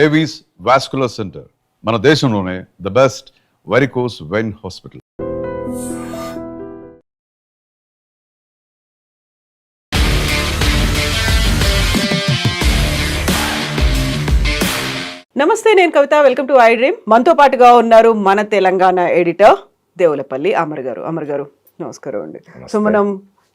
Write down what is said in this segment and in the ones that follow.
Avis vascular centre మన దేశంలోనే the best varicose vein hospital. నమస్తే, నేను Kavitha. Welcome to I dream. మనతో పాటుగా ఉన్నారు మన తెలంగాణ ఎడిటర్ దేవులపల్లి అమర్ గారు. అమర్ గారు నమస్కారం అండి. సో మనం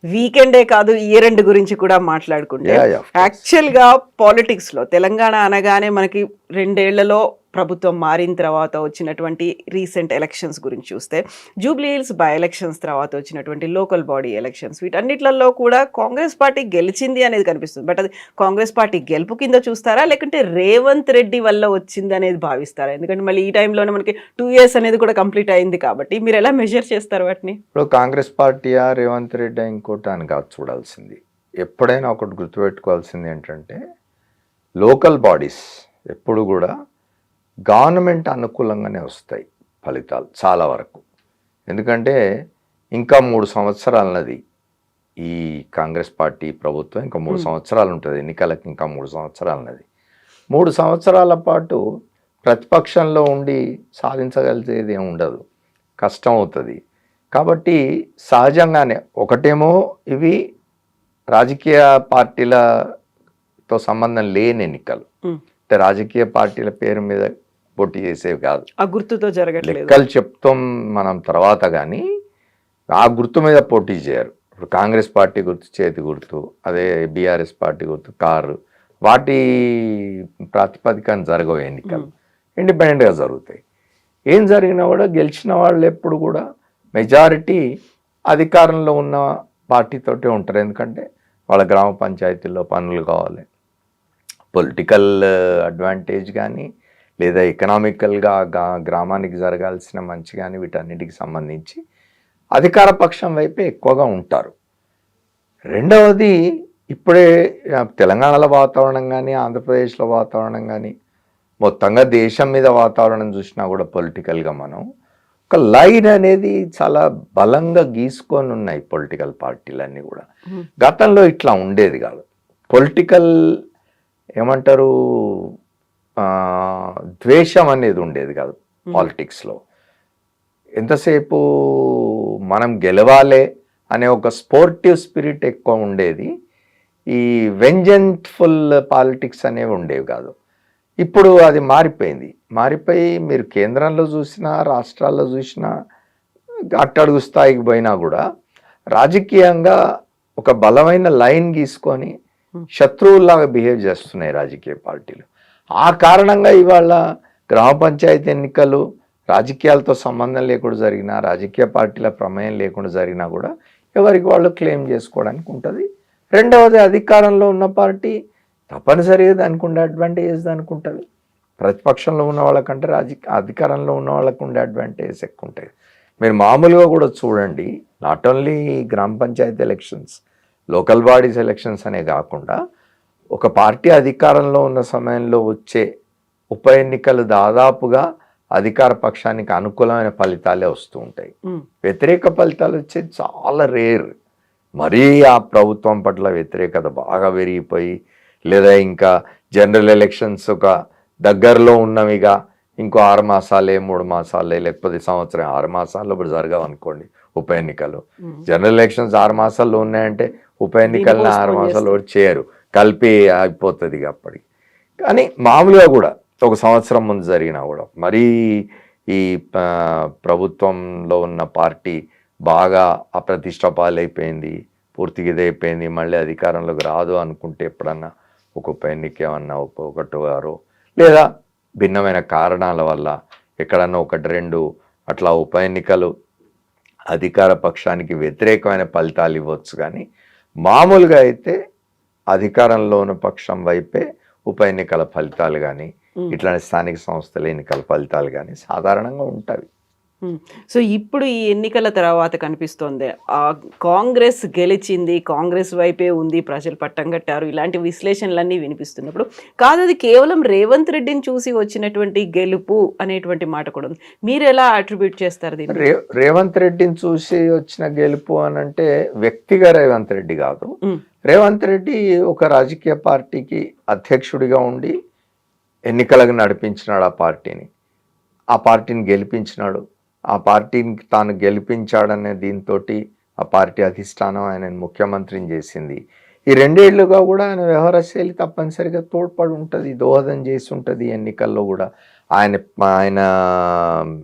వీకెండే కాదు, ఇయర్ ఎండ్ గురించి కూడా మాట్లాడుకుంటే, యాక్చువల్ గా పాలిటిక్స్ లో తెలంగాణ అనగానే మనకి 2 ఏళ్లలో ప్రభుత్వం మారిన తర్వాత వచ్చినటువంటి రీసెంట్ ఎలక్షన్స్ గురించి చూస్తే, జూబ్లీ హిల్స్ బై ఎలక్షన్స్ తర్వాత వచ్చినటువంటి లోకల్ బాడీ ఎలక్షన్స్, వీటన్నిట్లలో కూడా కాంగ్రెస్ పార్టీ గెలిచింది అనేది కనిపిస్తుంది. బట్ అది కాంగ్రెస్ పార్టీ గెలుపు కింద చూస్తారా, లేకుంటే రేవంత్ రెడ్డి వల్ల వచ్చింది అనేది భావిస్తారా? ఎందుకంటే మళ్ళీ ఈ టైంలోనే మనకి 2 years అనేది కూడా కంప్లీట్ అయింది కాబట్టి మీరు ఎలా మెజర్ చేస్తారు వాటిని? ఇప్పుడు కాంగ్రెస్ పార్టీయా రేవంత్ రెడ్డి ఇంకోటి అని కాదు చూడాల్సింది. ఎప్పుడైనా ఒకటి గుర్తుపెట్టుకోవాల్సింది ఏంటంటే, లోకల్ బాడీస్ ఎప్పుడు కూడా గవర్నమెంట్ అనుకూలంగానే వస్తాయి ఫలితాలు చాలా వరకు. ఎందుకంటే ఇంకా 3 సంవత్సరాలన్నది ఈ కాంగ్రెస్ పార్టీ ప్రభుత్వం, ఇంకా 3 సంవత్సరాలు ఉంటుంది ఎన్నికలకు, ఇంకా 3 సంవత్సరాలన్నది. 3 సంవత్సరాల పాటు ప్రతిపక్షంలో ఉండి సాధించగలిగేది ఏమి ఉండదు, కష్టం అవుతుంది. కాబట్టి సహజంగానే ఒకటేమో ఇవి రాజకీయ పార్టీలతో సంబంధం లేని ఎన్నికలు, అంటే రాజకీయ పార్టీల పేరు మీద పోటీ చేసేవి కాదు, ఆ గుర్తుతో జరగట్లేదు. లెక్కలు చెప్తాం మనం తర్వాత, కానీ ఆ గుర్తు మీద పోటీ చేయరు. ఇప్పుడు కాంగ్రెస్ పార్టీ గుర్తు చేతి గుర్తు, అదే బీఆర్ఎస్ పార్టీ గుర్తు కారు, వాటి ప్రాతిపదికన జరగవు ఎన్నికలు, ఇండిపెండెంట్గా జరుగుతాయి. ఏం జరిగినా కూడా గెలిచిన వాళ్ళు ఎప్పుడు కూడా మెజారిటీ అధికారంలో ఉన్న పార్టీతోటే ఉంటారు. ఎందుకంటే వాళ్ళ గ్రామ పంచాయతీల్లో పనులు కావాలి, పొలిటికల్ అడ్వాంటేజ్ కానీ లేదా ఎకనామికల్గా గ్రామానికి జరగాల్సిన మంచి కానీ వీటన్నిటికి సంబంధించి అధికార పక్షం వైపే ఎక్కువగా ఉంటారు. రెండవది, ఇప్పుడే తెలంగాణలో వాతావరణం కానీ ఆంధ్రప్రదేశ్లో వాతావరణం కానీ మొత్తంగా దేశం మీద వాతావరణం చూసినా కూడా పొలిటికల్గా మనం ఒక లైన్ అనేది చాలా బలంగా గీసుకొని ఉన్నాయి పొలిటికల్ పార్టీలన్నీ కూడా. గతంలో ఇట్లా ఉండేది కాదు. పొలిటికల్ ఏమంటారు, ద్వేషం అనేది ఉండేది కాదు పాలిటిక్స్లో. ఎంతసేపు మనం గెలవాలి అనే ఒక స్పోర్టివ్ స్పిరిట్ ఎక్కువ ఉండేది. ఈ వెంజెంట్ఫుల్ పాలిటిక్స్ అనేవి ఉండేవి కాదు. ఇప్పుడు అది మారిపోయి మీరు కేంద్రంలో చూసినా రాష్ట్రాల్లో చూసినా అట్టడుగు స్థాయికి పోయినా కూడా రాజకీయంగా ఒక బలమైన లైన్ గీసుకొని శత్రువుల్లాగా బిహేవ్ చేస్తున్నాయి రాజకీయ పార్టీలు. ఆ కారణంగా ఇవాళ గ్రామ పంచాయతీ ఎన్నికలు రాజకీయాలతో సంబంధం లేకుండా జరిగినా, రాజకీయ పార్టీల ప్రమేయం లేకుండా జరిగినా కూడా ఎవరికి వాళ్ళు క్లెయిమ్ చేసుకోవడానికి ఉంటుంది. రెండవది, అధికారంలో ఉన్న పార్టీ తప్పనిసరిగా దానికి ఉండే అడ్వాంటేజెస్ దానికి ఉంటుంది. ప్రతిపక్షంలో ఉన్న వాళ్ళకంటే అధికారంలో ఉన్న వాళ్ళకు ఉండే అడ్వాంటేజెస్ ఎక్కువ ఉంటాయి. మీరు మామూలుగా కూడా చూడండి, not only grama panchayat elections, local bodies elections అనే కాకుండా ఒక పార్టీ అధికారంలో ఉన్న సమయంలో వచ్చే ఉప ఎన్నికలు దాదాపుగా అధికార పక్షానికి అనుకూలమైన ఫలితాలే వస్తూ ఉంటాయి. వ్యతిరేక ఫలితాలు వచ్చేది చాలా రేర్. మరీ ఆ ప్రభుత్వం పట్ల వ్యతిరేకత బాగా పెరిగిపోయి, లేదా ఇంకా జనరల్ ఎలక్షన్స్ ఒక దగ్గరలో ఉన్నవిగా ఇంకో 6 మాసాలే 3 మాసాలే లేకపోతే సంవత్సరం 6 మాసాల్లో ఇప్పుడు జరగవు అనుకోండి ఉప ఎన్నికలు. జనరల్ ఎలక్షన్స్ 6 మాసాల్లో ఉన్నాయంటే ఉప ఎన్నికలను 6 మాసాలు చేయరు, కలిపి ఆగిపోతుంది అప్పటికి. కానీ మామూలుగా కూడా ఒక సంవత్సరం ముందు జరిగినా కూడా మరీ ఈ ప్రభుత్వంలో ఉన్న పార్టీ బాగా అప్రతిష్ట పాలైపోయింది, పూర్తిగా ఇదైపోయింది, మళ్ళీ అధికారంలోకి రాదు అనుకుంటే ఎప్పుడన్నా ఒక ఉప ఎన్నిక ఏమన్నా ఒకటి వారో లేదా భిన్నమైన కారణాల వల్ల ఎక్కడన్నా 1-2 అట్లా ఉప ఎన్నికలు అధికార పక్షానికి వ్యతిరేకమైన ఫలితాలు ఇవ్వచ్చు. కానీ మామూలుగా అయితే అధికారంలో ఉన్న పక్షం వైపే ఉప ఎన్నికల ఫలితాలు కానీ ఇట్లాంటి స్థానిక సంస్థల ఎన్నికల ఫలితాలు కానీ సాధారణంగా ఉంటాయి. సో ఇప్పుడు ఈ ఎన్నికల తర్వాత కనిపిస్తోంది కాంగ్రెస్ గెలిచింది, కాంగ్రెస్ వైపే ఉంది, ప్రజలు పట్టం కట్టారు, ఇలాంటి విశ్లేషణలన్నీ వినిపిస్తున్నప్పుడు కాదు అది కేవలం రేవంత్ రెడ్డిని చూసి వచ్చినటువంటి గెలుపు అనేటువంటి మాట కూడా ఉంది. మీరు ఎలా అట్రిబ్యూట్ చేస్తారు దీన్ని? రేవంత్ రెడ్డిని చూసి వచ్చిన గెలుపు అని అంటే వ్యక్తిగా రేవంత్ రెడ్డి కాదు. రేవంత్ రెడ్డి ఒక రాజకీయ పార్టీకి అధ్యక్షుడిగా ఉండి ఎన్నికలకు నడిపించినాడు ఆ పార్టీని గెలిపించినాడు, ఆ పార్టీని తాను గెలిపించాడనే దీంతో ఆ పార్టీ అధిష్టానం ఆయనను ముఖ్యమంత్రిని చేసింది. ఈ 2 ఏళ్లుగా కూడా ఆయన వ్యవహార శైలి తప్పనిసరిగా తోడ్పడి ఉంటుంది, దోహదం చేసి ఉంటుంది ఎన్నికల్లో కూడా. ఆయన ఆయన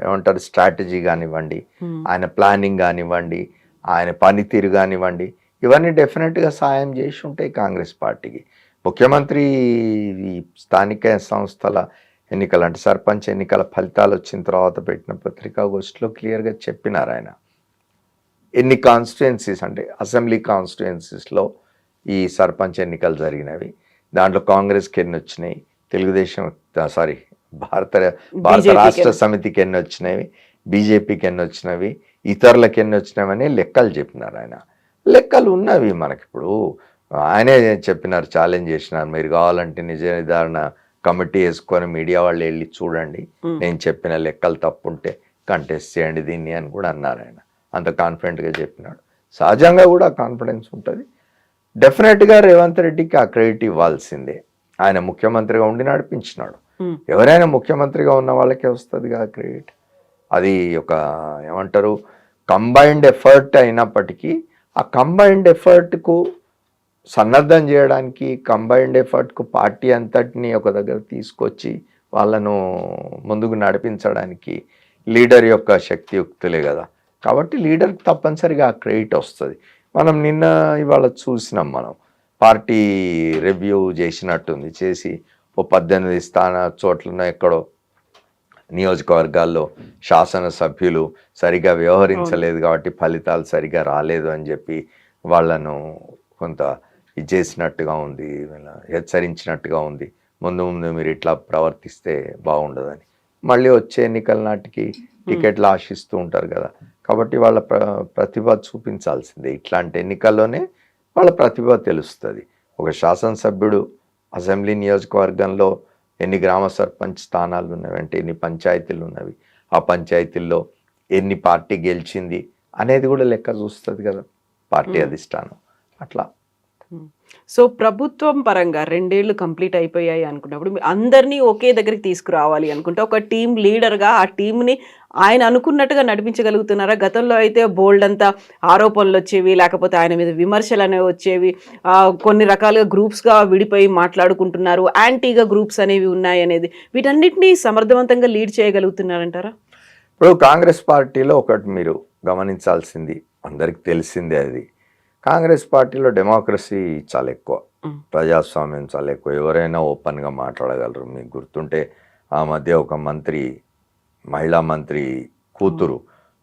ఏమంటారు స్ట్రాటజీ కానివ్వండి, ఆయన ప్లానింగ్ కానివ్వండి, ఆయన పనితీరు కానివ్వండి, ఇవన్నీ డెఫినెట్గా సాయం చేసి ఉంటాయి కాంగ్రెస్ పార్టీకి. ముఖ్యమంత్రి ఈ స్థానిక సంస్థల ఎన్నికలు అంటే సర్పంచ్ ఎన్నికల ఫలితాలు వచ్చిన తర్వాత పెట్టిన పత్రికాగోష్ఠిలో క్లియర్గా చెప్పినారు ఆయన. ఎన్ని కాన్స్టిట్యుయెన్సీస్ అంటే అసెంబ్లీ కాన్స్టిట్యుయెన్సీస్లో ఈ సర్పంచ్ ఎన్నికలు జరిగినవి, దాంట్లో కాంగ్రెస్కి ఎన్ని వచ్చినాయి, తెలుగుదేశం భారత రాష్ట్ర సమితికి ఎన్ని వచ్చినవి, బీజేపీకి ఎన్ని వచ్చినవి, ఇతరులకు ఎన్ని వచ్చినవని లెక్కలు చెప్పినారు ఆయన. లెక్కలు ఉన్నవి మనకిప్పుడు, ఆయనే చెప్పినారు, ఛాలెంజ్ చేసినారు, మీరు కావాలంటే నిజ నిర్ధారణ కమిటీ వేసుకొని మీడియా వాళ్ళు వెళ్ళి చూడండి, నేను చెప్పిన లెక్కలు తప్పుంటే కంటెస్ట్ చేయండి దీన్ని అని కూడా అన్నారు ఆయన. అంత కాన్ఫిడెంట్గా చెప్పినాడు. సహజంగా కూడా కాన్ఫిడెన్స్ ఉంటుంది. డెఫినెట్గా రేవంత్ రెడ్డికి ఆ క్రెడిట్ ఇవ్వాల్సిందే, ఆయన ముఖ్యమంత్రిగా ఉండి నడిపించినాడు. ఎవరైనా ముఖ్యమంత్రిగా ఉన్న వాళ్ళకే వస్తుంది కదా క్రెడిట్. అది ఒక ఏమంటారు కంబైన్డ్ ఎఫర్ట్ అయినప్పటికీ ఆ కంబైన్డ్ ఎఫర్ట్కు సన్నద్ధం చేయడానికి, కంబైన్డ్ ఎఫర్ట్కు పార్టీ అంతటిని ఒక దగ్గర తీసుకొచ్చి వాళ్ళను ముందుకు నడిపించడానికి లీడర్ యొక్క శక్తియుక్తులే కదా. కాబట్టి లీడర్కి తప్పనిసరిగా ఆ క్రెడిట్ వస్తుంది. మనం ఇవాళ చూసినాం, మనం పార్టీ రివ్యూ చేసినట్టుంది, చేసి ఓ 18 చోట్లను ఎక్కడో నియోజకవర్గాల్లో శాసనసభ్యులు సరిగా వ్యవహరించలేదు కాబట్టి ఫలితాలు సరిగా రాలేదు అని చెప్పి వాళ్ళను కొంత ఇది చేసినట్టుగా ఉంది, హెచ్చరించినట్టుగా ఉంది, ముందు మీరు ఇట్లా ప్రవర్తిస్తే బాగుండదని. మళ్ళీ వచ్చే ఎన్నికల నాటికి టికెట్లు ఆశిస్తూ ఉంటారు కదా, కాబట్టి వాళ్ళ ప్రతిభ చూపించాల్సిందే. ఇట్లాంటి ఎన్నికల్లోనే వాళ్ళ ప్రతిభ తెలుస్తుంది. ఒక శాసనసభ్యుడు అసెంబ్లీ నియోజకవర్గంలో ఎన్ని గ్రామ సర్పంచ్ స్థానాలు ఉన్నవి అంటే ఎన్ని పంచాయతీలు ఉన్నవి, ఆ పంచాయతీల్లో ఎన్ని పార్టీ గెలిచింది అనేది కూడా లెక్క చూస్తుంది కదా పార్టీ అధిష్టానం. అట్లా సో ప్రభుత్వం పరంగా 2 ఏళ్ళు కంప్లీట్ అయిపోయాయి అనుకున్నప్పుడు అందరినీ ఒకే దగ్గరికి తీసుకురావాలి అనుకుంటే ఒక టీం లీడర్గా ఆ టీంని ఆయన అనుకున్నట్టుగా నడిపించగలుగుతున్నారా? గతంలో అయితే బోల్డ్ అంతా ఆరోపణలు వచ్చేవి, లేకపోతే ఆయన మీద విమర్శలు అనేవి వచ్చేవి, కొన్ని రకాలుగా గ్రూప్స్గా విడిపోయి మాట్లాడుకుంటున్నారు, యాంటీగా గ్రూప్స్ అనేవి ఉన్నాయి అనేది, వీటన్నిటినీ సమర్థవంతంగా లీడ్ చేయగలుగుతున్నారంటారా? ఇప్పుడు కాంగ్రెస్ పార్టీలో ఒకటి మీరు గమనించాల్సింది, అందరికి తెలిసిందే, అది కాంగ్రెస్ పార్టీలో డెమోక్రసీ చాలా ఎక్కువ, ప్రజాస్వామ్యం చాలా ఎక్కువ, ఎవరైనా ఓపెన్గా మాట్లాడగలరు. మీకు గుర్తుంటే ఆ మధ్య ఒక మంత్రి, మహిళా మంత్రి కూతురు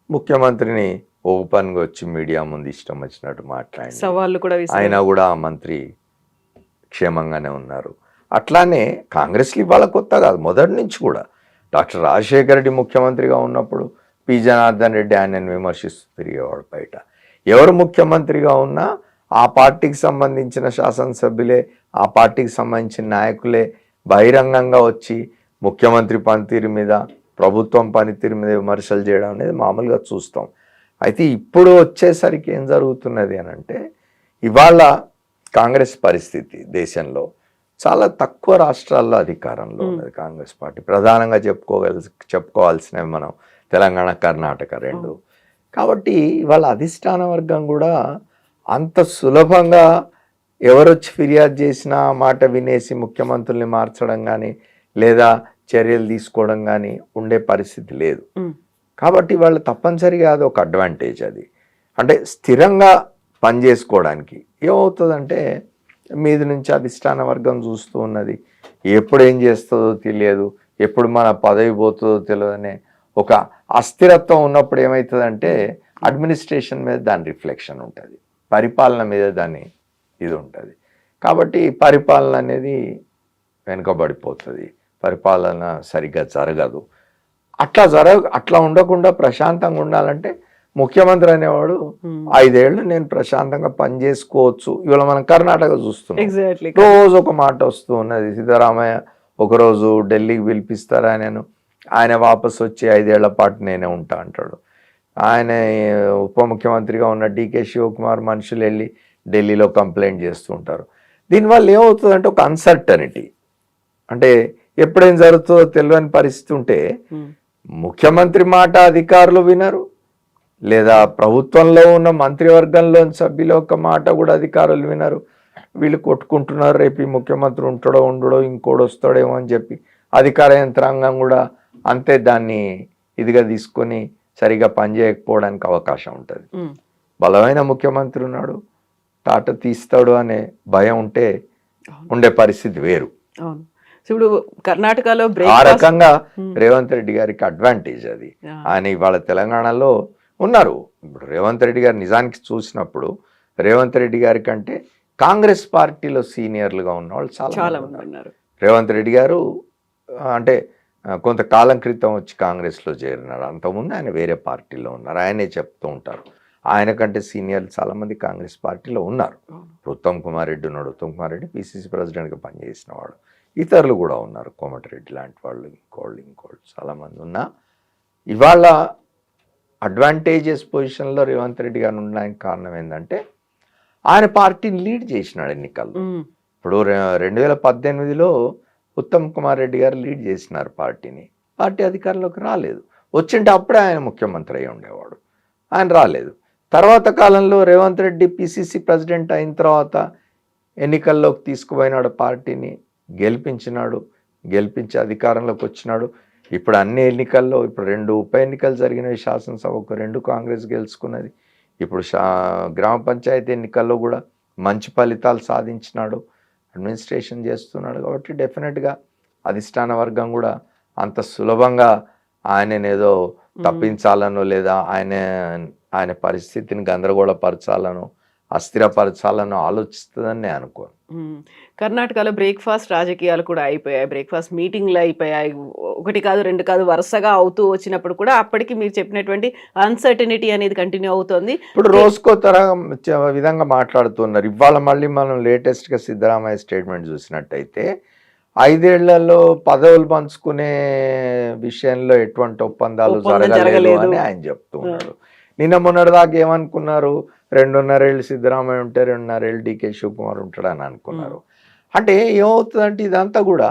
ముఖ్యమంత్రిని ఓపెన్గా వచ్చి మీడియా ముందు ఇష్టం వచ్చినట్టు మాట్లాడి సవాళ్ళు కూడా అయినా కూడా ఆ మంత్రి క్షేమంగానే ఉన్నారు. అట్లానే కాంగ్రెస్లో ఇవాళ కొత్త కాదు, మొదటి నుంచి కూడా డాక్టర్ రాజశేఖర రెడ్డి ముఖ్యమంత్రిగా ఉన్నప్పుడు పి జనార్దన్ రెడ్డి ఆయనను విమర్శిస్తూ తిరిగేవాడు బయట. ఎవరు ముఖ్యమంత్రిగా ఉన్నా ఆ పార్టీకి సంబంధించిన శాసనసభ్యులే, ఆ పార్టీకి సంబంధించిన నాయకులే బహిరంగంగా వచ్చి ముఖ్యమంత్రి పనితీరు మీద, ప్రభుత్వం పనితీరు మీద విమర్శలు చేయడం అనేది మామూలుగా చూస్తాం. అయితే ఇప్పుడు వచ్చేసరికి ఏం జరుగుతున్నది అని అంటే, ఇవాళ కాంగ్రెస్ పరిస్థితి దేశంలో చాలా తక్కువ రాష్ట్రాల్లో అధికారంలో ఉన్నది కాంగ్రెస్ పార్టీ. ప్రధానంగా చెప్పుకోవాల్సినవి మనం తెలంగాణ, కర్ణాటక 2. కాబట్టి ఇవాళ అధిష్టాన వర్గం కూడా అంత సులభంగా ఎవరొచ్చి ఫిర్యాదు చేసినా మాట వినేసి ముఖ్యమంత్రుల్ని మార్చడం కానీ లేదా చర్యలు తీసుకోవడం కానీ ఉండే పరిస్థితి లేదు. కాబట్టి వాళ్ళు తప్పనిసరిగా అది ఒక అడ్వాంటేజ్. అది అంటే స్థిరంగా పనిచేసుకోవడానికి ఏమవుతుందంటే, మీద నుంచి అధిష్టాన వర్గం చూస్తూ ఉన్నది, ఎప్పుడు ఏం చేస్తుందో తెలియదు, ఎప్పుడు మన పదవి పోతుందో తెలియదు అనే ఒక అస్థిరత్వం ఉన్నప్పుడు ఏమవుతుందంటే అడ్మినిస్ట్రేషన్ మీద దాని రిఫ్లెక్షన్ ఉంటుంది, పరిపాలన మీద దాని ఇది ఉంటుంది. కాబట్టి పరిపాలన అనేది వెనుకబడిపోతుంది, పరిపాలన సరిగ్గా జరగదు. అట్లా ఉండకుండా ప్రశాంతంగా ఉండాలంటే ముఖ్యమంత్రి అనేవాడు 5 ఏళ్ళు నేను ప్రశాంతంగా పనిచేసుకోవచ్చు. ఇవాళ మనం కర్ణాటక చూస్తున్నాం, రోజు ఒక మాట వస్తూ ఉన్నది. సిద్ధరామయ్య ఒకరోజు ఢిల్లీకి పిలిపిస్తారా, ఆయన వాపసు వచ్చి 5 ఏళ్ల పాటు నేనే ఉంటా అంటాడు. ఆయన ఉప ముఖ్యమంత్రిగా ఉన్న డికే శివకుమార్ మనుషులు వెళ్ళి ఢిల్లీలో కంప్లైంట్ చేస్తూ ఉంటారు. దీనివల్ల ఏమవుతుందంటే ఒక అన్సర్టనిటీ, అంటే ఎప్పుడేం జరుగుతుందో తెలియని పరిస్థితి ఉంటే ముఖ్యమంత్రి మాట అధికారులు వినరు, లేదా ప్రభుత్వంలో ఉన్న మంత్రివర్గంలోని సభ్యుల యొక్క మాట కూడా అధికారులు వినరు. వీళ్ళు కొట్టుకుంటున్నారు, రేపు ఈ ముఖ్యమంత్రి ఉంటాడో ఉండడో ఇంకోడు వస్తాడేమో అని చెప్పి అధికార యంత్రాంగం కూడా అంతే దాన్ని ఇదిగా తీసుకొని సరిగా పనిచేయకపోవడానికి అవకాశం ఉంటుంది. బలమైన ముఖ్యమంత్రి ఉన్నాడు, తాట తీస్తాడు అనే భయం ఉంటే ఉండే పరిస్థితి వేరు. ఇప్పుడు కర్ణాటకలో ఆ రకంగా రేవంత్ రెడ్డి గారికి అడ్వాంటేజ్ అది. ఆయన ఇవాళ తెలంగాణలో ఉన్నారు. ఇప్పుడు రేవంత్ రెడ్డి గారు నిజానికి చూసినప్పుడు రేవంత్ రెడ్డి గారి కంటే కాంగ్రెస్ పార్టీలో సీనియర్లుగా ఉన్న వాళ్ళు చాలా మంది ఉన్నారు. రేవంత్ రెడ్డి గారు అంటే కొంతకాలం క్రితం వచ్చి కాంగ్రెస్లో చేరినాడు, అంతకుముందు ఆయన వేరే పార్టీలో ఉన్నారు. ఆయనే చెప్తూ ఉంటారు ఆయన కంటే సీనియర్లు చాలామంది కాంగ్రెస్ పార్టీలో ఉన్నారు. ఉత్తమ్ కుమార్ రెడ్డి ఉన్నాడు, ఉత్తమ్ కుమార్ రెడ్డి పిసిసి ప్రెసిడెంట్గా పనిచేసిన వాడు. ఇతరులు కూడా ఉన్నారు, కోమటిరెడ్డి లాంటి వాళ్ళు, ఇంకోళ్ళు చాలామంది ఉన్నా ఇవాళ అడ్వాంటేజెస్ పొజిషన్లో రేవంత్ రెడ్డి గారు ఉండడానికి కారణం ఏంటంటే ఆయన పార్టీని లీడ్ చేసినాడు ఎన్నికల్లో. ఇప్పుడు 2018లో ఉత్తమ్ కుమార్ రెడ్డి గారు లీడ్ చేసినారు పార్టీని, పార్టీ అధికారంలోకి రాలేదు. వచ్చింటే అప్పుడే ఆయన ముఖ్యమంత్రి అయి ఉండేవాడు, ఆయన రాలేదు. తర్వాత కాలంలో రేవంత్ రెడ్డి పిసిసి ప్రెసిడెంట్ అయిన తర్వాత ఎన్నికల్లోకి తీసుకుపోయినాడు, పార్టీని గెలిపించినాడు, గెలిపించి అధికారంలోకి వచ్చినాడు. ఇప్పుడు అన్ని ఎన్నికల్లో ఇప్పుడు 2 ఉప ఎన్నికలు జరిగినవి, శాసనసభకు 2 కాంగ్రెస్ గెలుచుకున్నది. ఇప్పుడు గ్రామ పంచాయతీ ఎన్నికల్లో కూడా మంచి ఫలితాలు సాధించినాడు, అడ్మినిస్ట్రేషన్ చేస్తున్నాడు. కాబట్టి డెఫినెట్గా అధిష్టాన వర్గం కూడా అంత సులభంగా ఆయననేదో తప్పించాలనో లేదా ఆయన పరిస్థితిని గందరగోళపరచాలనో అస్థిరపరచాలనో ఆలోచిస్తుందని నేను అనుకోను. కర్ణాటకలో బ్రేక్ఫాస్ట్ రాజకీయాలు కూడా అయిపోయాయి, బ్రేక్ఫాస్ట్ మీటింగ్లు అయిపోయాయి. 1 కాదు 2 కాదు వరుసగా అవుతూ వచ్చినప్పుడు కూడా అప్పటికి మీరు చెప్పినటువంటి అన్సర్టనిటీ అనేది కంటిన్యూ అవుతుంది. ఇప్పుడు రోజుకో విధంగా మాట్లాడుతున్నారు. ఇవాళ మళ్ళీ మనం లేటెస్ట్గా సిద్ధరామయ్య స్టేట్మెంట్ చూసినట్టయితే 5 ఏళ్లలో పదవులు పంచుకునే విషయంలో ఎటువంటి ఒప్పందాలు జరగలేదు అని ఆయన చెప్తున్నాడు. నిన్న మొన్నటిదాకా ఏమనుకున్నారు, 2.5 ఏళ్ళు సిద్ధరామయ్య ఉంటే 2.5 ఏళ్ళు డికే శివకుమార్ ఉంటాడు అని అనుకున్నారు. అంటే ఏమవుతుందంటే ఇదంతా కూడా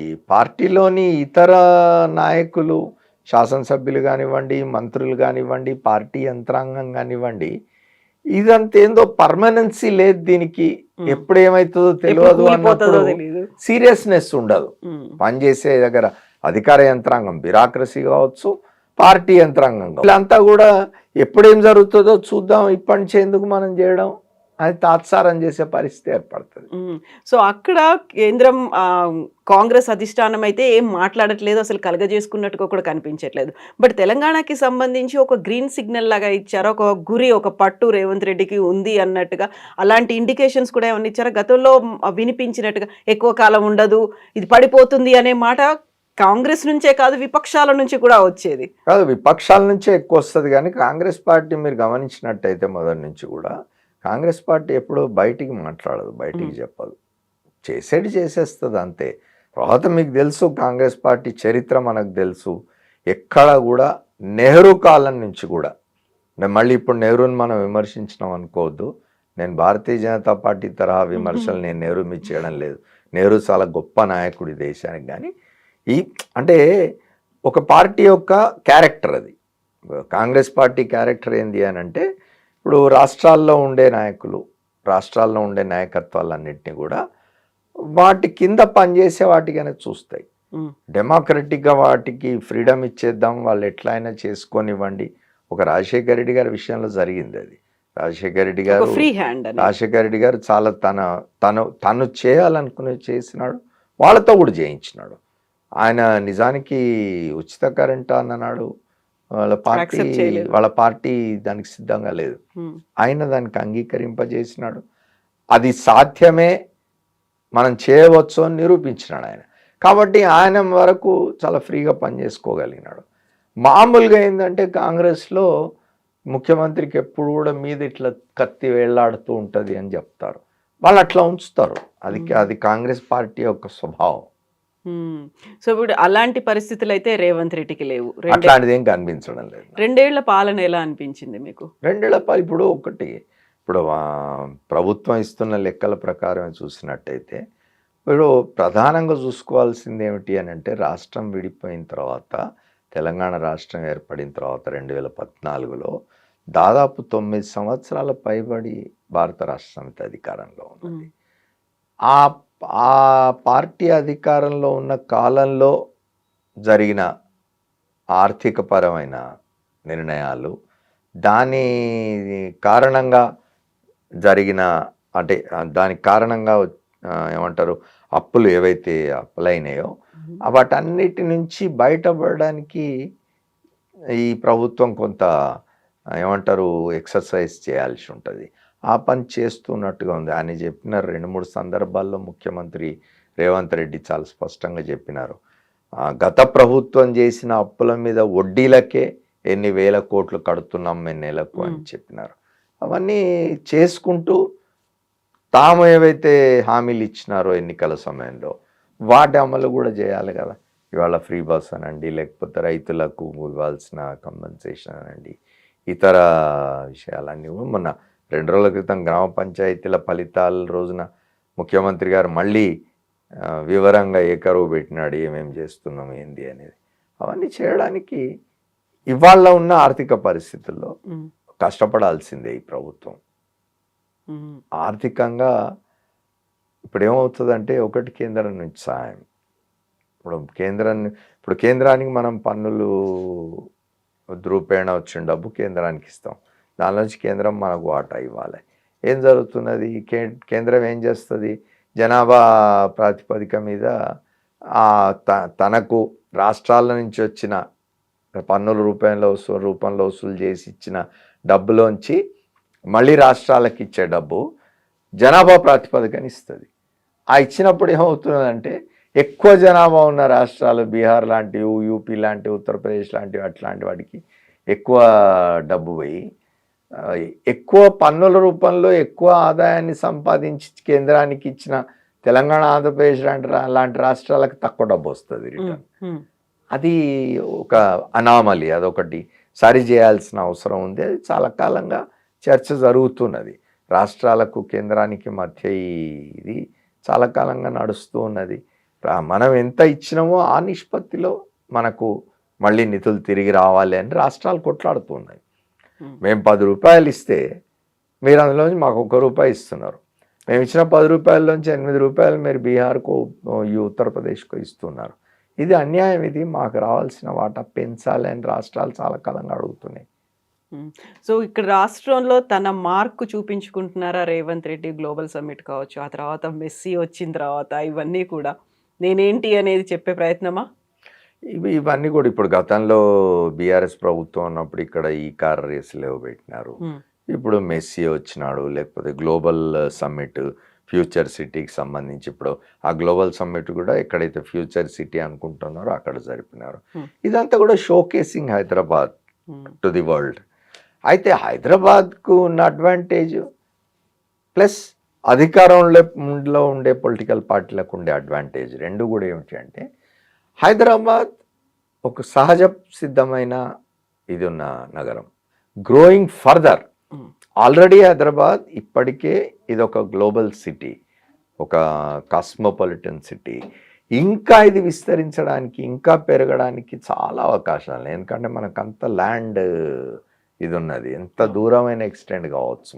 ఈ పార్టీలోని ఇతర నాయకులు, శాసనసభ్యులు కానివ్వండి, మంత్రులు కానివ్వండి, పార్టీ యంత్రాంగం కానివ్వండి, ఇదంతా ఏందో పర్మనెన్సీ లేదు దీనికి, ఎప్పుడు ఏమవుతుందో తెలియదు అన్నప్పుడు సీరియస్నెస్ ఉండదు. పనిచేసే దగ్గర అధికార యంత్రాంగం బ్యూరోక్రసీ కావచ్చు, పార్టీ యంత్రాంగం వీళ్ళంతా కూడా ఎప్పుడేం జరుగుతుందో చూద్దాం, ఇప్పటి నుంచి ఎందుకు మనం చేయడం అది తాత్సారం చేసే పరిస్థితి ఏర్పడుతుంది. సో అక్కడ కేంద్రం కాంగ్రెస్ అధిష్టానం అయితే ఏం మాట్లాడట్లేదు, అసలు కలగజేసుకున్నట్టుగా కూడా కనిపించట్లేదు. బట్ తెలంగాణకి సంబంధించి ఒక గ్రీన్ సిగ్నల్ లాగా ఇచ్చారు, ఒక గురి, ఒక పట్టు రేవంత్ రెడ్డికి ఉంది అన్నట్టుగా అలాంటి ఇండికేషన్స్ కూడా ఏమన్నా ఇచ్చారా? గతంలో వినిపించినట్టుగా ఎక్కువ కాలం ఉండదు, ఇది పడిపోతుంది అనే మాట కాంగ్రెస్ నుంచే కాదు విపక్షాల నుంచి కూడా వచ్చేది. కాదు, విపక్షాల నుంచే ఎక్కువ వస్తుంది. కానీ కాంగ్రెస్ పార్టీ మీరు గమనించినట్టయితే మొదటి నుంచి కూడా కాంగ్రెస్ పార్టీ ఎప్పుడూ బయటికి మాట్లాడదు, బయటికి చెప్పదు, చేసేది చేసేస్తుంది అంతే. తర్వాత మీకు తెలుసు కాంగ్రెస్ పార్టీ చరిత్ర మనకు తెలుసు. ఎక్కడ కూడా నెహ్రూ కాలం నుంచి కూడా, మళ్ళీ ఇప్పుడు నెహ్రూని మనం విమర్శించినాం అనుకోవద్దు, నేను భారతీయ జనతా పార్టీ తరహా విమర్శలు నేను నెహ్రూ మీద చేయడం లేదు. నెహ్రూ చాలా గొప్ప నాయకుడి దేశానికి. కానీ అంటే ఒక పార్టీ యొక్క క్యారెక్టర్ అది. కాంగ్రెస్ పార్టీ క్యారెక్టర్ ఏంది అని అంటే, ఇప్పుడు రాష్ట్రాల్లో ఉండే నాయకులు, రాష్ట్రాల్లో ఉండే నాయకత్వాలన్నింటినీ కూడా వాటి కింద పనిచేసే వాటిగానే చూస్తాయి. డెమోక్రటిక్గా వాటికి ఫ్రీడమ్ ఇచ్చేద్దాం, వాళ్ళు ఎట్లా అయినా చేసుకొనివ్వండి. ఒక రాజశేఖర రెడ్డి గారి విషయంలో జరిగింది అది. రాజశేఖర రెడ్డి గారు చాలా తను చేయాలనుకునే చేసినాడు, వాళ్ళతో కూడా చేయించినాడు. ఆయన నిజానికి ఉచిత కరెంట్ అన్నాడు, వాళ్ళ పార్టీ దానికి సిద్ధంగా లేదు, ఆయన దానికి అంగీకరింపజేసినాడు. అది సాధ్యమే, మనం చేయవచ్చు అని నిరూపించినాడు ఆయన. కాబట్టి ఆయన వరకు చాలా ఫ్రీగా పనిచేసుకోగలిగినాడు. మామూలుగా ఏంటంటే కాంగ్రెస్లో ముఖ్యమంత్రికి ఎప్పుడు కూడా మీద ఇట్లా కత్తి వేళ్లాడుతూ ఉంటుంది అని చెప్తారు, వాళ్ళు అట్లా ఉంచుతారు. అది కాంగ్రెస్ పార్టీ యొక్క స్వభావం. సో ఇప్పుడు అలాంటి పరిస్థితులు అయితే రేవంత్ రెడ్డికి లేవు, అట్లాంటిది ఏం కనిపించడం లేదు. 2 ఏళ్ల పాలన ఎలా అనిపించింది మీకు? 2 ఏళ్ల ఇప్పుడు ప్రభుత్వం ఇస్తున్న లెక్కల ప్రకారం చూసినట్టయితే ఇప్పుడు ప్రధానంగా చూసుకోవాల్సింది ఏమిటి అని అంటే, రాష్ట్రం విడిపోయిన తర్వాత, తెలంగాణ రాష్ట్రం ఏర్పడిన తర్వాత 2014లో దాదాపు 9 సంవత్సరాల పైబడి భారత రాష్ట్ర సమితి అధికారంలో ఉన్నది. ఆ ఆ పార్టీ అధికారంలో ఉన్న కాలంలో జరిగిన ఆర్థికపరమైన నిర్ణయాలు, దాని కారణంగా జరిగిన అంటే దానికి కారణంగా ఏమంటారు అప్పులు ఏవైతే అప్పులైనాయో వాటన్నిటి నుంచి బయటపడడానికి ఈ ప్రభుత్వం కొంత ఏమంటారు ఎక్సర్సైజ్ చేయాల్సి ఉంటుంది. ఆ పని చేస్తున్నట్టుగా ఉంది. ఆయన చెప్పిన 2-3 సందర్భాల్లో ముఖ్యమంత్రి రేవంత్ రెడ్డి చాలా స్పష్టంగా చెప్పినారు. గత ప్రభుత్వం చేసిన అప్పుల మీద వడ్డీలకే ఎన్ని వేల కోట్లు కడుతున్నాం మేము నెలకు అని చెప్పినారు. అవన్నీ చేసుకుంటూ తాము ఏవైతే హామీలు ఇచ్చినారో ఎన్నికల సమయంలో వాటి అమలు కూడా చేయాలి కదా. ఇవాళ ఫ్రీ బస్ అనండి, లేకపోతే రైతులకు ఇవ్వాల్సిన కంపెన్సేషన్ అనండి, ఇతర విషయాలన్నీ కూడా మొన్న 2 రోజుల క్రితం గ్రామ పంచాయతీల ఫలితాల రోజున ముఖ్యమంత్రి గారు మళ్ళీ వివరంగా ఏకరువు పెట్టినాడు ఏమేం చేస్తున్నాం ఏంది అనేది. అవన్నీ చేయడానికి ఇవాళ ఉన్న ఆర్థిక పరిస్థితుల్లో కష్టపడాల్సిందే ఈ ప్రభుత్వం. ఆర్థికంగా ఇప్పుడు ఏమవుతుందంటే, ఒకటి కేంద్రం నుంచి సహాయం. ఇప్పుడు కేంద్రానికి మనం పన్నులు రూపేణ వచ్చిన డబ్బు కేంద్రానికి ఇస్తాం. దాని నుంచి కేంద్రం మనకు వాటా ఇవ్వాలి. ఏం జరుగుతున్నది? కేంద్రం ఏం చేస్తుంది? జనాభా ప్రాతిపదిక మీద తనకు రాష్ట్రాల నుంచి వచ్చిన పన్నుల రూపంలో వసూలు చేసి ఇచ్చిన డబ్బులోంచి మళ్ళీ రాష్ట్రాలకు ఇచ్చే డబ్బు జనాభా ప్రాతిపదికన ఇస్తుంది. ఆ ఇచ్చినప్పుడు ఏమవుతున్నదంటే, ఎక్కువ జనాభా ఉన్న రాష్ట్రాలు బీహార్ లాంటివి, యూపీ లాంటివి, ఉత్తరప్రదేశ్ లాంటివి అట్లాంటి వాటికి ఎక్కువ డబ్బు పోయి ఎక్కువ పన్నుల రూపంలో ఎక్కువ ఆదాయాన్ని సంపాదించి కేంద్రానికి ఇచ్చిన తెలంగాణ, ఆంధ్రప్రదేశ్ లాంటి రాష్ట్రాలకు తక్కువ డబ్బు వస్తుంది రిటర్న్. అది ఒక అనామలి, అదొకటి సరి చేయాల్సిన అవసరం ఉంది. అది చాలా కాలంగా చర్చ జరుగుతున్నది. రాష్ట్రాలకు కేంద్రానికి మధ్య ఇది చాలా కాలంగా నడుస్తూ ఉన్నది. మనం ఎంత ఇచ్చినామో ఆ నిష్పత్తిలో మనకు మళ్ళీ నిధులు తిరిగి రావాలి అని రాష్ట్రాలు కొట్లాడుతున్నాయి. మేము 10 రూపాయలు ఇస్తే మీరు అందులోంచి మాకు 1 రూపాయి ఇస్తున్నారు. మేము ఇచ్చిన 10 రూపాయల్లోంచి 8 రూపాయలు మీరు బీహార్కు, ఉత్తరప్రదేశ్కు ఇస్తున్నారు. ఇది అన్యాయం. ఇది మాకు రావాల్సిన వాటా పెంచాలి అని రాష్ట్రాలు చాలా కాలంగా అడుగుతున్నాయి. సో ఇక్కడ రాష్ట్రంలో తన మార్కు చూపించుకుంటున్నారా రేవంత్ రెడ్డి? గ్లోబల్ సమ్మిట్ కావచ్చు, ఆ తర్వాత మెస్సీ వచ్చిన తర్వాత ఇవన్నీ కూడా నేనేంటి అనేది చెప్పే ప్రయత్నమా? ఇవన్నీ కూడా ఇప్పుడు గతంలో బీఆర్ఎస్ ప్రభుత్వం ఉన్నప్పుడు ఇక్కడ ఈ కార్ రేసులు పెట్టినారు. ఇప్పుడు మెస్సీ వచ్చినాడు, లేకపోతే గ్లోబల్ సమ్మిట్ ఫ్యూచర్ సిటీకి సంబంధించి ఇప్పుడు ఆ గ్లోబల్ సమ్మిట్ కూడా ఎక్కడైతే ఫ్యూచర్ సిటీ అనుకుంటున్నారో అక్కడ జరిపినారు. ఇదంతా కూడా showcasing Hyderabad to the world. అయితే హైదరాబాద్కు ఉన్న అడ్వాంటేజ్ ప్లస్ అధికారంలో ఉండే పొలిటికల్ పార్టీలకు ఉండే అడ్వాంటేజ్ రెండు కూడా ఏమిటి అంటే, హైదరాబాద్ ఒక సహజ సిద్ధమైన ఇది ఉన్న నగరం. గ్రోయింగ్ ఫర్దర్, ఆల్రెడీ హైదరాబాద్ ఇప్పటికే ఇది ఒక గ్లోబల్ సిటీ, ఒక కాస్మోపాలిటన్ సిటీ. ఇంకా ఇది విస్తరించడానికి, ఇంకా పెరగడానికి చాలా అవకాశాలు. ఎందుకంటే మనకంత ల్యాండ్ ఇది ఉన్నది. ఎంత దూరమైన ఎక్స్టెండ్ కావచ్చు.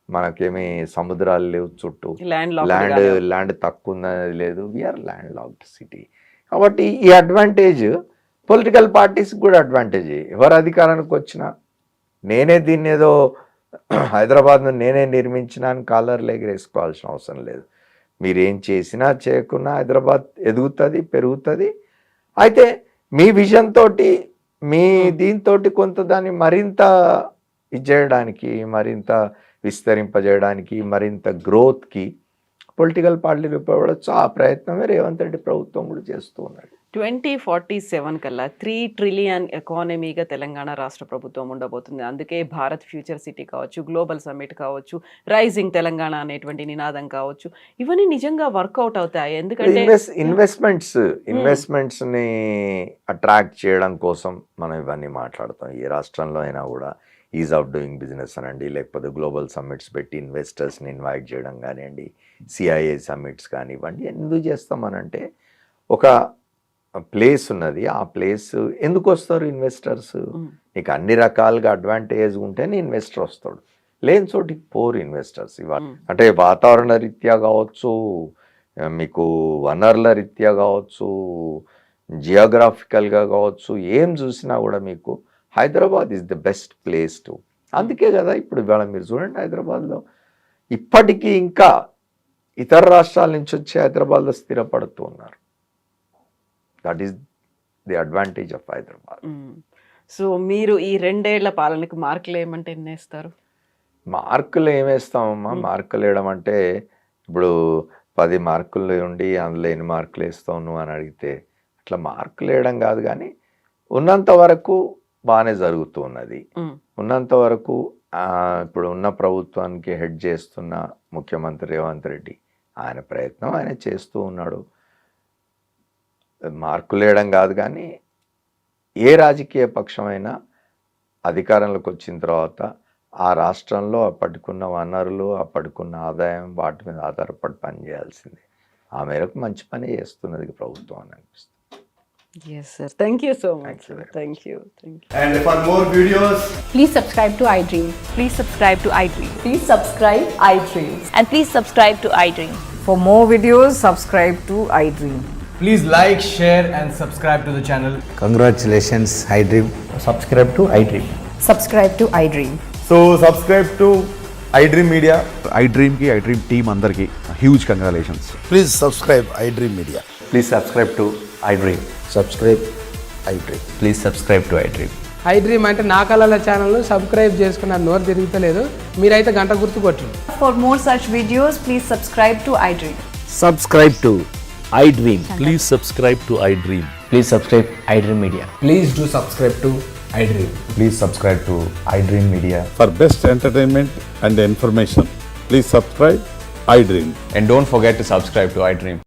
మనకేమీ సముద్రాలు లేవు చుట్టూ, ల్యాండ్ తక్కువ ఉన్నది లేదు. We are landlocked city. కాబట్టి ఈ అడ్వాంటేజ్ పొలిటికల్ పార్టీస్కి కూడా అడ్వాంటేజ్. ఎవరు అధికారానికి వచ్చినా నేనే దీన్ని ఏదో హైదరాబాద్ను నేనే నిర్మించినాను కాలర్లు ఎగరేసుకోవాల్సిన అవసరం లేదు. మీరేం చేసినా చేయకున్నా హైదరాబాద్ ఎదుగుతుంది, పెరుగుతుంది. అయితే మీ విజన్ తోటి, మీ దీంతో కొంత దాన్ని మరింత ఇది చేయడానికి, మరింత విస్తరింపజేయడానికి, మరింత గ్రోత్కి పొలిటికల్ పార్టీలు ఉపయోగపడవచ్చు. ఆ ప్రయత్నమే రేవంత్ రెడ్డి ప్రభుత్వం కూడా చేస్తూ ఉన్నారు. 2047 కల్లా 3 ట్రిలియన్ ఎకానమీగా తెలంగాణ రాష్ట్ర ప్రభుత్వం ఉండబోతుంది. అందుకే భారత్ ఫ్యూచర్ సిటీ కావచ్చు, గ్లోబల్ సమ్మిట్ కావచ్చు, రైజింగ్ తెలంగాణ అనేటువంటి నినాదం కావచ్చు, ఇవన్నీ నిజంగా వర్కౌట్ అవుతాయి. ఎందుకంటే ఇన్వెస్ట్మెంట్స్ని అట్రాక్ట్ చేయడం కోసం మనం ఇవన్నీ మాట్లాడతాం. ఏ రాష్ట్రంలో అయినా కూడా ఈజ్ ఆఫ్ డూయింగ్ బిజినెస్ అనండి, లేకపోతే గ్లోబల్ సమ్మిట్స్ పెట్టి ఇన్వెస్టర్స్ని ఇన్వైట్ చేయడం కానివ్వండి, సిఐఏ సమ్మిట్స్ కానివ్వండి. ఎందుకు చేస్తామనంటే ఒక ప్లేస్ ఉన్నది, ఆ ప్లేస్ ఎందుకు వస్తారు ఇన్వెస్టర్స్? నీకు అన్ని రకాలుగా అడ్వాంటేజ్ ఉంటేనే ఇన్వెస్టర్ వస్తాడు, లేని చోటికి పోరు ఇన్వెస్టర్స్ ఇవాళ. అంటే వాతావరణ రీత్యా కావచ్చు, మీకు వనరుల రీత్యా కావచ్చు, జియోగ్రాఫికల్గా కావచ్చు, ఏం చూసినా కూడా మీకు Hyderabad is the best place to. అందుకే కదా ఇప్పుడు ఇవాళ మీరు చూడండి హైదరాబాద్లో ఇప్పటికీ ఇంకా ఇతర రాష్ట్రాల నుంచి వచ్చి హైదరాబాద్లో స్థిరపడుతూ ఉన్నారు. That is the advantage of Hyderabad. So మీరు ఈ 2 ఏళ్ల పాలనకు మార్కులు ఏమంటే ఎన్నేస్తారు? మార్కులు ఏమేస్తామమ్మా? మార్కులు వేయడం అంటే ఇప్పుడు 10 మార్కులు ఉండి అందులో ఎన్ని మార్కులు వేస్తావు నువ్వు అని అడిగితే అట్లా మార్కులు వేయడం కాదు, కానీ ఉన్నంత వరకు బాగానే జరుగుతూ ఉన్నది. ఉన్నంత వరకు ఇప్పుడు ఉన్న ప్రభుత్వానికి హెడ్ చేస్తున్న ముఖ్యమంత్రి రేవంత్ రెడ్డి ఆయన ప్రయత్నం ఆయన చేస్తూ ఉన్నాడు. మార్కులు వేయడం కాదు, కానీ ఏ రాజకీయ పక్షమైనా అధికారంలోకి వచ్చిన తర్వాత ఆ రాష్ట్రంలో అప్పటికున్న వనరులు, అప్పటికున్న ఆదాయం, వాటి మీద ఆధారపడి పనిచేయాల్సిందే. ఆ మేరకు మంచి పని చేస్తున్నది ప్రభుత్వం అని అనిపిస్తుంది. Yes, sir. Thank you so much. Thank you very Thank you. Thank you. And for more videos, Please subscribe to iDream. Please subscribe to iDream. Please subscribe iDream. And please subscribe to iDream. For more videos, subscribe to iDream. please like, share, and subscribe to the channel. Congratulations, iDream. Subscribe to iDream. Subscribe to iDream. So subscribe to iDream Media. iDream ki iDream team అందరికి huge congratulations. Please subscribe iDream Media. Please subscribe to iDream. Subscribe iDream. Please subscribe to iDream. iDream అంటే నా కళల ఛానల్ను subscribe చేసుకున్నారు, నోరు తిరుగుతలేదు, మీరైతే గంట గుర్తు కొట్టండి. For more such videos, please subscribe to iDream. Subscribe to iDream. Please subscribe to iDream. Please subscribe iDream Media. Please do subscribe to iDream. Please subscribe to iDream Media. For best entertainment and information, please subscribe iDream. And don't forget to subscribe to iDream.